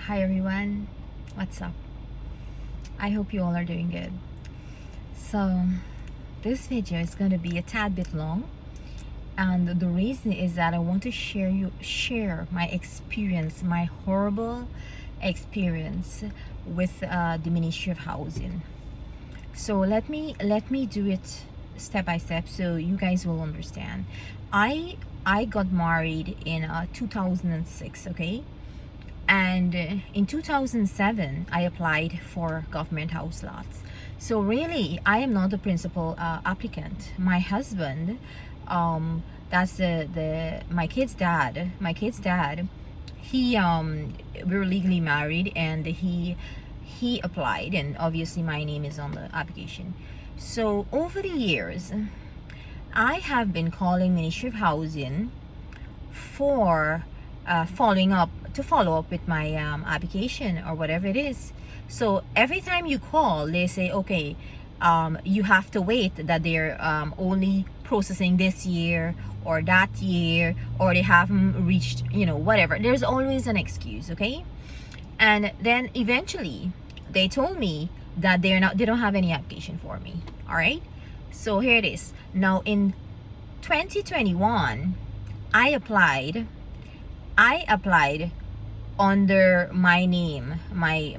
Hi everyone, what's up? I hope you all are doing good. So this video is going to be a tad bit long, and the reason is that I want to share my experience, my horrible experience with the Ministry of Housing. So let me do it step by step so you guys will understand. I got married in 2006, okay? And in 2007 I applied for government house lots. So really I am not the principal applicant. My husband, that's the my kid's dad, he we were legally married, and he applied, and obviously my name is on the application. So over the years I have been calling Ministry of Housing for follow up with my application or whatever it is. So every time you call, they say, okay, you have to wait, that they're only processing this year or that year, or they haven't reached, whatever. There's always an excuse, okay? And then eventually they told me that they don't have any application for me. All right, so here it is. Now in 2021 I applied under my name, my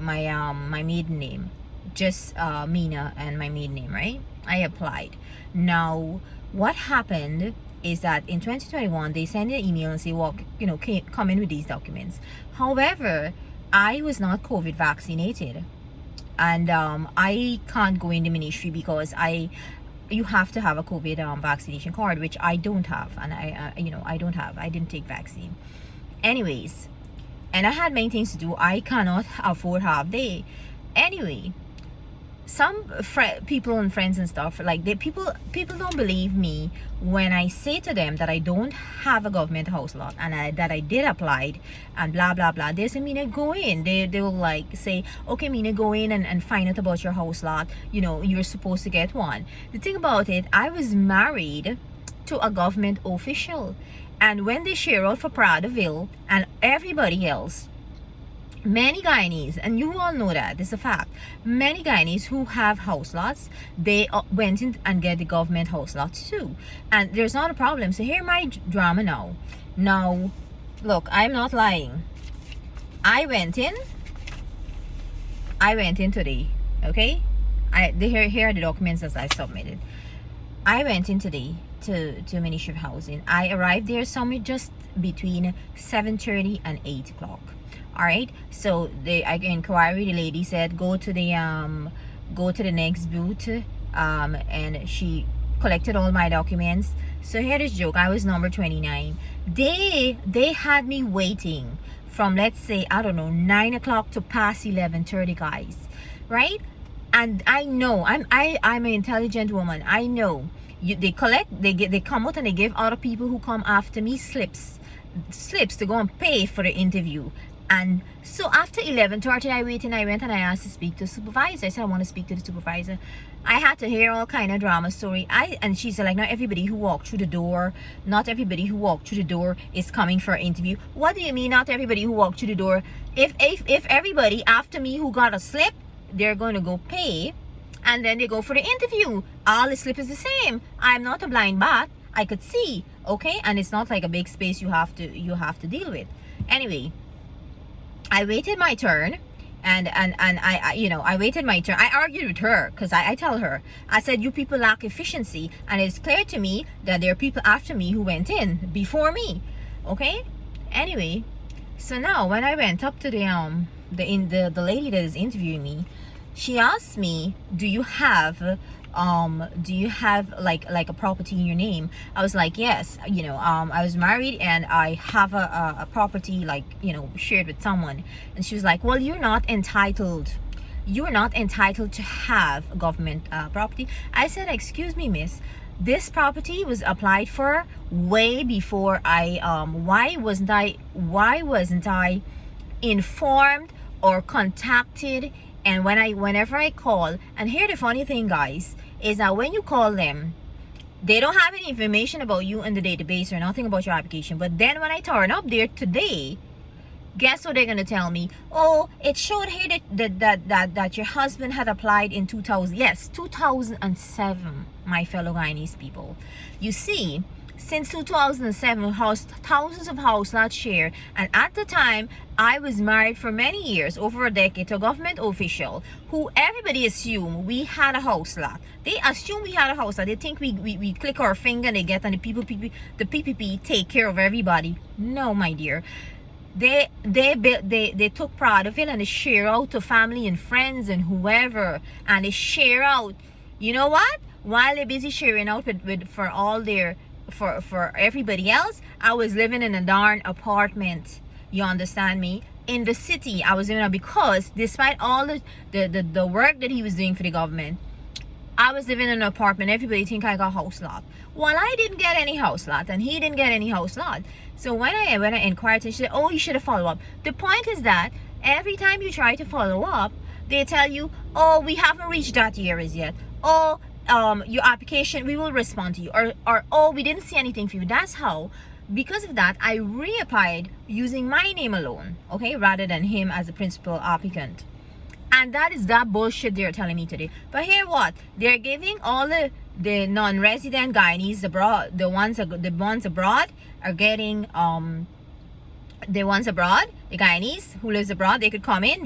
maiden name, just Mina, and my maiden name, right? I applied. Now what happened is that in 2021 they sent an email and say, well, come in with these documents. However, I was not COVID vaccinated, and I can't go in the ministry because you have to have a COVID vaccination card, which I don't have, and I didn't take vaccine anyways, and I had many things to do. I cannot afford half day. Anyway, some people and friends and stuff, like people don't believe me when I say to them that I don't have a government house lot, and that I did apply, and blah blah blah. They say, Mina, go in. They will like say, okay, Mina, go in and find out about your house lot. You're supposed to get one. The thing about it, I was married to a government official, and when they share out for Pradaville and everybody else, many Guyanese, and you all know that, it's a fact, many Guyanese who have house lots, they went in and get the government house lots too, and there's not a problem. So here my drama now. Look, I'm not lying. I went in today, okay? Here are the documents as I submitted. I went in today to Ministry of Housing. I arrived there somewhere just between 7:30 and 8 o'clock. All right, so the inquiry, the lady said, go to the next booth, and she collected all my documents. So here is joke, I was number 29. They had me waiting from, let's say, I don't know, 9 o'clock to past 11:30, guys, right? And I know I'm an intelligent woman. I know they come out and they give other people who come after me slips to go and pay for the interview. And so after 11:30 I went and I asked to speak to the supervisor. I said, I want to speak to the supervisor. I had to hear all kind of drama story. And she said, like, not everybody who walked through the door is coming for an interview. What do you mean, not everybody who walked through the door? If everybody after me who got a slip, they're going to go pay, and then they go for the interview. All the slip is the same. I'm not a blind bat. I could see, okay? And it's not like a big space you have to deal with. Anyway, I waited my turn, and I waited my turn. I argued with her because I tell her, I said, you people lack efficiency, and it's clear to me that there are people after me who went in before me, okay? Anyway, so now when I went up to the lady that is interviewing me, she asked me, do you have like a property in your name? I was like, yes, I was married and I have a property, like, shared with someone. And she was like, well, you're not entitled to have a government property. I said, excuse me, miss, this property was applied for way before I why wasn't I informed or contacted? And whenever I call, and here the funny thing, guys, is that when you call them, they don't have any information about you in the database or nothing about your application. But then when I turn up there today, Guess what they're gonna tell me? Oh, it showed here that your husband had applied in 2000. Yes, 2007, my fellow Guyanese people. You see, since 2007, thousands of house lots share, and at the time I was married for many years, over a decade, to a government official who everybody assumed we had a house lot. They assume we had a house lot. They think we click our finger and they get, and the PPP take care of everybody. No, my dear. They took part of it, and they share out to family and friends and whoever, and they share out. You know what? While they're busy sharing out with for all their for everybody else, I was living in a darn apartment. You understand me? In the city, I was living in, because despite all the work that he was doing for the government, I was living in an apartment. Everybody think I got house lot. Well, I didn't get any house lot, and he didn't get any house lot. So when I inquired, she said, "Oh, you should have followed up." The point is that every time you try to follow up, they tell you, "Oh, we haven't reached that year as yet." "Oh, your application, we will respond to you," or "Oh, we didn't see anything for you." That's how. Because of that, I reapplied using my name alone, okay, rather than him as a principal applicant. And that is that bullshit they're telling me today. But here what? They're giving all the non-resident Guyanese abroad, the ones abroad are getting the ones abroad, the Guyanese who lives abroad, they could come in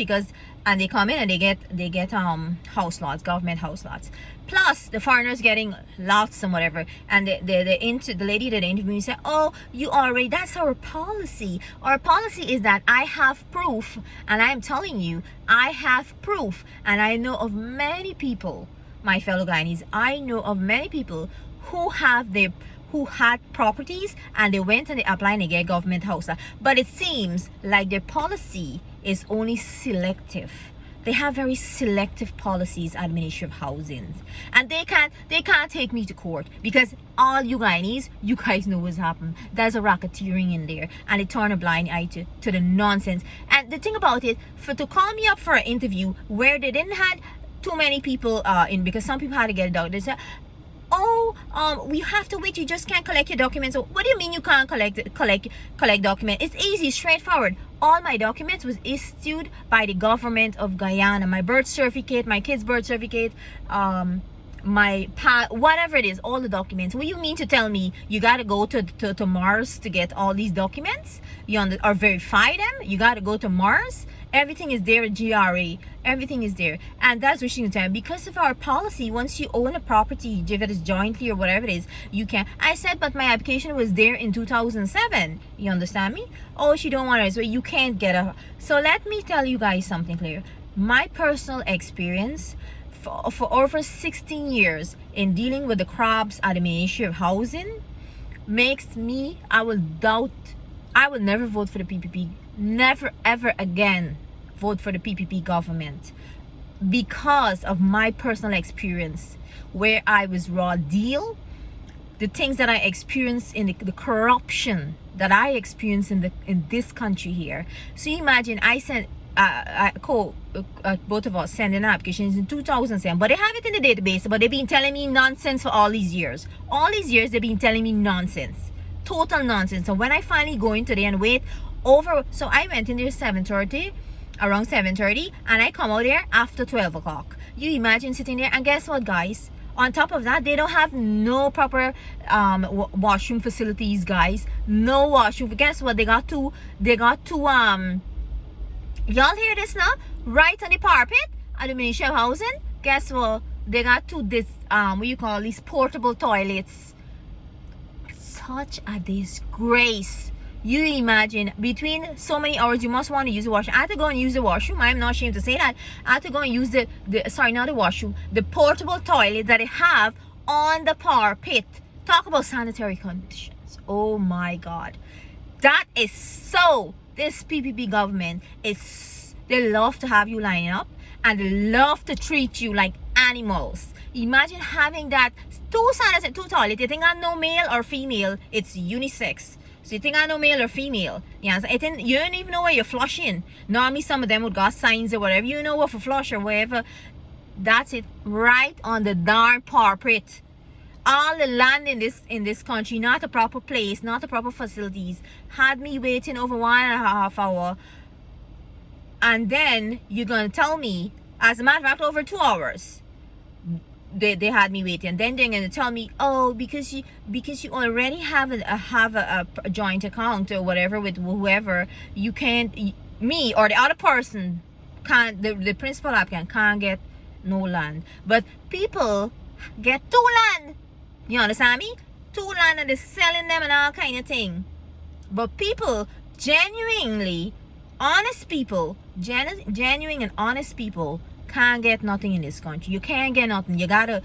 and they come in and they get house lots, government house lots. Plus the foreigners getting lots and whatever. And the lady that interviewed me said, "Oh, you already, that's our policy. Our policy is that I have proof, and I am telling you, I have proof." And I know of many people, my fellow Guyanese, I know of many people who had properties and they went and they applied and they get government house. But it seems like their policy is only selective. They have very selective policies at Ministry of Housing, and they can't take me to court, because all you Guyanese, you guys know what's happened. There's a racketeering in there, and they turn a blind eye to the nonsense. And the thing about it, to call me up for an interview where they didn't had too many people in, because some people had to get it out, they said, "Oh, we have to wait. You just can't collect your documents." So what do you mean you can't collect documents? It's easy, straightforward. All my documents was issued by the government of Guyana. My birth certificate, my kid's birth certificate, whatever it is, all the documents. What do you mean to tell me you gotta go to Mars to get all these documents? Or verify them? You gotta go to Mars? Everything is there at GRA. Everything is there. And that's what she's saying. Because of our policy, once you own a property, if it is jointly or whatever it is, you can. I said, but my application was there in 2007. You understand me? Oh, she don't want it. So you can't get a. So let me tell you guys something clear. My personal experience for over 16 years in dealing with the crabs at the Ministry of Housing makes me, I will never vote for the PPP. Never ever again vote for the PPP government, because of my personal experience where I was raw deal, the things that I experienced in the corruption that I experienced in this country here. So imagine I sent both of us sending applications in 2007, but they have it in the database, but they've been telling me nonsense for all these years. All these years they've been telling me nonsense, total nonsense. So when I finally go in today and wait over, so I went in there around 7:30, and I come out there after 12 o'clock. You imagine sitting there, and guess what, guys? On top of that, they don't have no proper washroom facilities, guys. No washroom. Guess what? They got two y'all hear this now? Right on the parapet at the Ministry of Housing. Guess what? They got what you call these portable toilets. Such a disgrace. You imagine, between so many hours you must want to use the washroom. I had to go and use the washroom. I'm not ashamed to say that. I had to go and use the washroom, the portable toilet that they have on the parapet. Talk about sanitary conditions. Oh my God. That is so, this PPP government they love to have you line up, and they love to treat you like animals. Imagine having that two toilets. You think I'm no male or female, it's unisex. So you think I know male or female? Yeah, so you don't even know where you're flushing. Normally some of them would got signs or whatever. You know what for flush or whatever. That's it. Right on the darn parapet. All the land in this country, not a proper place, not the proper facilities, had me waiting over 1.5 hours and then you're gonna tell me, as a matter of fact, over 2 hours they had me waiting. Then they're gonna tell me, oh, because you already have a joint account or whatever with whoever, you can't, me or the other person can't, the principal applicant can't get no land. But people get 2 land, you understand me? 2 land, and they're selling them and all kind of thing. But people, genuinely honest people, genuine and honest people, can't get nothing in this country. You can't get nothing. You gotta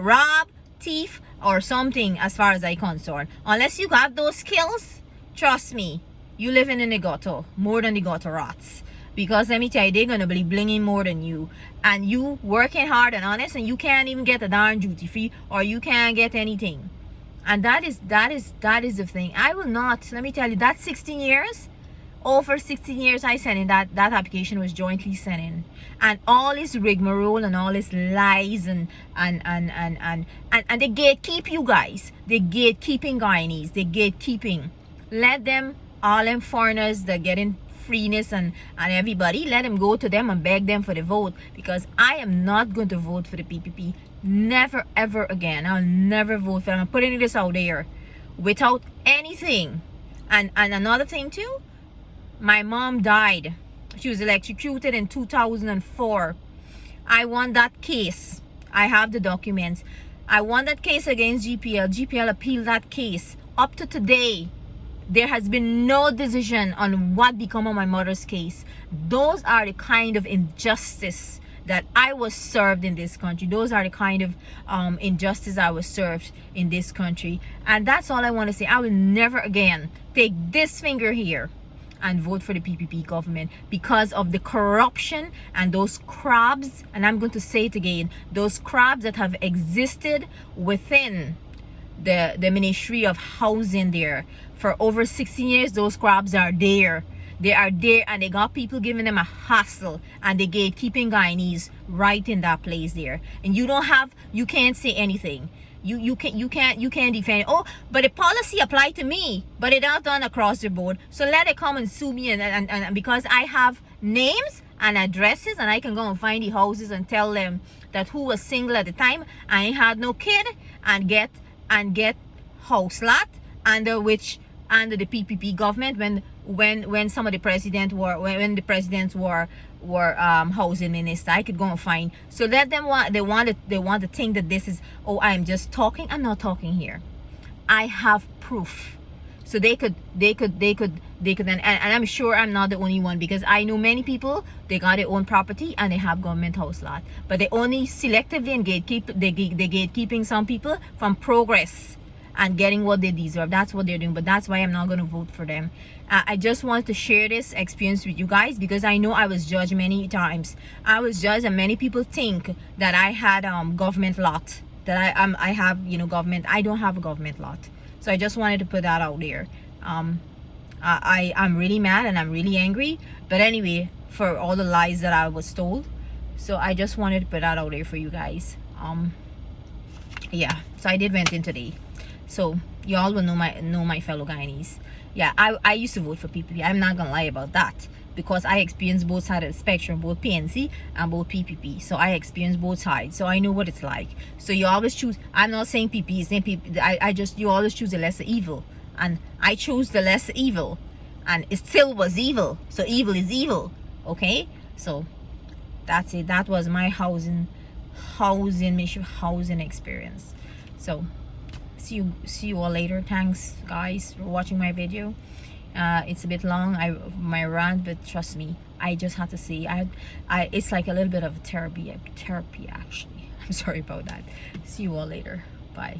rob, thief, or something, as far as I'm concerned. Unless you got those skills, trust me, you living in the gutter more than the gutter rats. Because let me tell you, they're gonna be blinging more than you, and you working hard and honest, and you can't even get a darn duty free, or you can't get anything. And that is the thing. I will not, let me tell you, that 16 years, over 16 years I sent in, that application was jointly sent in, and all this rigmarole and all this lies and they gatekeep you guys. They gatekeeping Guyanese. They gatekeeping. Let them, all them foreigners that get in freeness and everybody, let them go to them and beg them for the vote, because I am not going to vote for the PPP. Never ever again. I'll never vote for them. I'm putting this out there without anything. And another thing too, my mom died. She was electrocuted in 2004. I won that case. I have the documents. I won that case against GPL. GPL appealed that case. Up to today, there has been no decision on what become of my mother's case. Those are the kind of injustice that I was served in this country. Those are the kind of injustice I was served in this country. And that's all I want to say. I will never again take this finger here and vote for the PPP government, because of the corruption and those crabs, and I'm going to say it again, those crabs that have existed within the Ministry of Housing there for over 16 years. Those crabs are there. They are there, and they got people giving them a hassle, and they gatekeeping Guyanese right in that place there. And you can't say anything. You can't defend. Oh, but the policy applied to me, but it not done across the board. So let it come and sue me, and because I have names and addresses, and I can go and find the houses and tell them that who was single at the time, I ain't had no kid, and get house lot under the PPP government, when some of the presidents were housing minister. I could go and find. So let them they want to think that this is, oh, I'm just talking. I'm not talking here. I have proof. So they could and I'm sure I'm not the only one, because I know many people, they got their own property and they have government house lot, but they only selectively and they gatekeeping some people from progress and getting what they deserve. That's what they're doing. But that's why I'm not going to vote for them. I just wanted to share this experience with you guys, because I know I was judged many times. I was judged, and many people think that I had government lot, that I have, government. I don't have a government lot. So I just wanted to put that out there. I'm really mad and I'm really angry, but anyway, for all the lies that I was told. So I just wanted to put that out there for you guys. Yeah, so I did went in today. So y'all will know my fellow Guyanese. Yeah, I used to vote for PPP. I'm not gonna lie about that, because I experienced both sides of the spectrum, both PNC and both PPP. So I experienced both sides, so I know what it's like. So you always choose. I'm not saying PPP, saying PPP. You always choose the lesser evil, and I chose the lesser evil, and it still was evil. So evil is evil. Okay, so that's it. That was my housing experience. So see you all later. Thanks guys for watching my video. It's a bit long, my rant, but trust me, I just have to say, it's like a little bit of therapy actually. I'm sorry about that. See you all later. Bye.